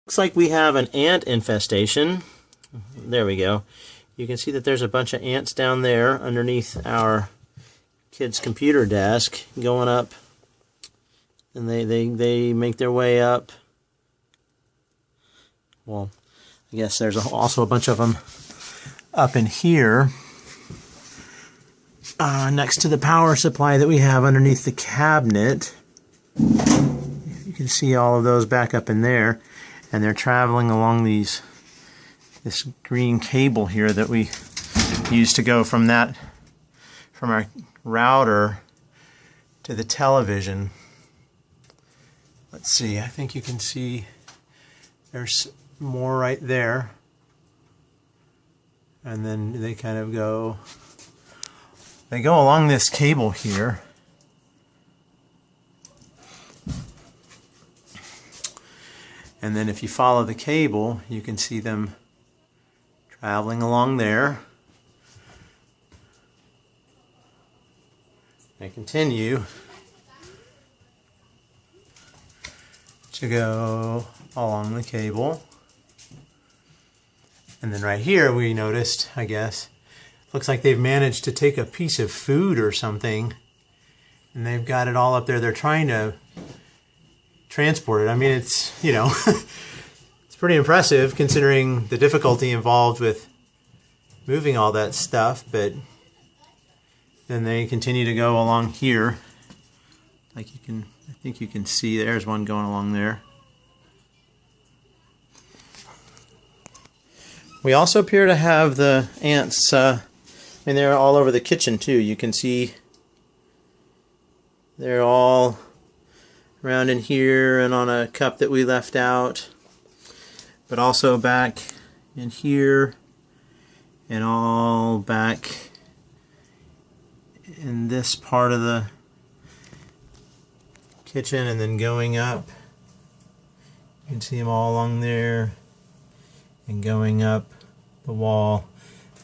Looks like we have an ant infestation. There we go. You can see that there's a bunch of ants down there underneath our kid's computer desk going up, and they make their way up. Well, I guess there's also a bunch of them up in here next to the power supply that we have underneath the cabinet. You can see all of those back up in there, and they're traveling along this green cable here that we use to go from our router to the television. Let's see, I think you can see there's more right there, and then they kind of go along this cable here. And then if you follow the cable, you can see them traveling along there. They continue to go along the cable. And then right here we noticed, I guess, looks like they've managed to take a piece of food or something, and they've got it all up there. They're trying to transport it. I mean, it's, you know, it's pretty impressive considering the difficulty involved with moving all that stuff, but then they continue to go along here. Like I think you can see there's one going along there. We also appear to have the ants, and they're all over the kitchen too. You can see they're all around in here and on a cup that we left out, but also back in here and all back in this part of the kitchen, and then going up. You can see them all along there and going up the wall.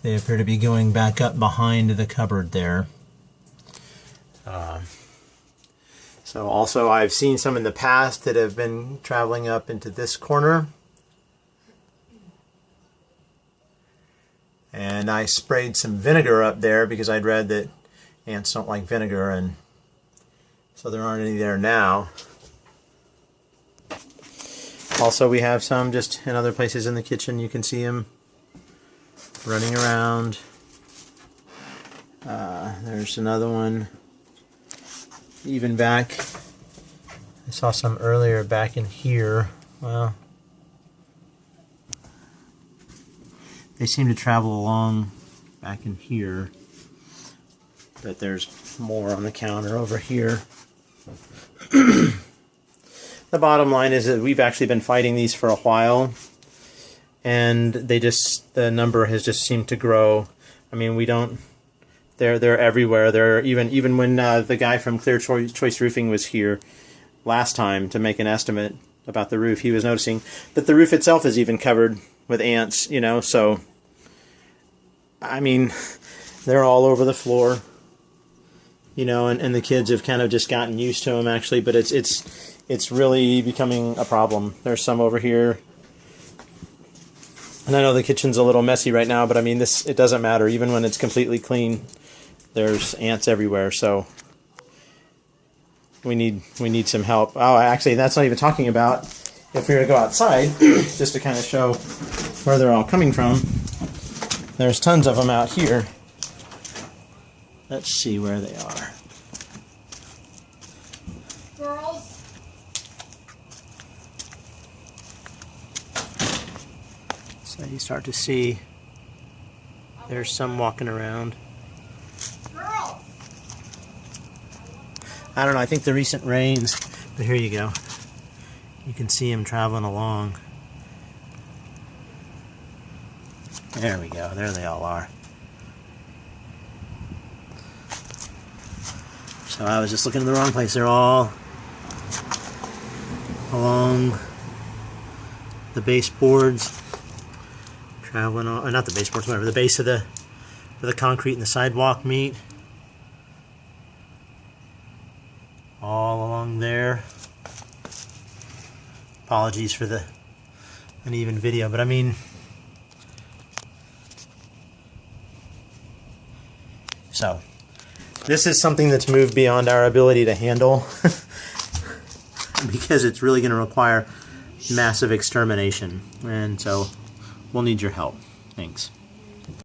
They appear to be going back up behind the cupboard there. So also I've seen some in the past that have been traveling up into this corner. And I sprayed some vinegar up there because I'd read that ants don't like vinegar, and so there aren't any there now. Also, we have some just in other places in the kitchen. You can see them running around. There's another one even back. I saw some earlier back in here. Well, they seem to travel along back in here, but there's more on the counter over here. The bottom line is that we've actually been fighting these for a while, and the number has just seemed to grow. I mean, they're everywhere. They're even when the guy from Clear Choice Roofing was here last time to make an estimate about the roof, he was noticing that the roof itself is even covered with ants, you know, so I mean, they're all over the floor, you know, and the kids have kind of just gotten used to them actually, but it's really becoming a problem. There's some over here, and I know the kitchen's a little messy right now, but I mean, it doesn't matter. Even when it's completely clean, there's ants everywhere, so we need some help. Oh, actually, that's not even talking about if we were to go outside, just to kind of show where they're all coming from. There's tons of them out here. Let's see where they are. Girls. So you start to see there's some walking around. Girls. I don't know, I think the recent rains, but here you go. You can see them traveling along. There we go, there they all are. So I was just looking in the wrong place. They're all along the baseboards, traveling on, not the baseboards, whatever, the base of where the concrete and the sidewalk meet. All along there. Apologies for the an even video, but I mean, so this is something that's moved beyond our ability to handle because it's really going to require massive extermination, and so we'll need your help. Thanks.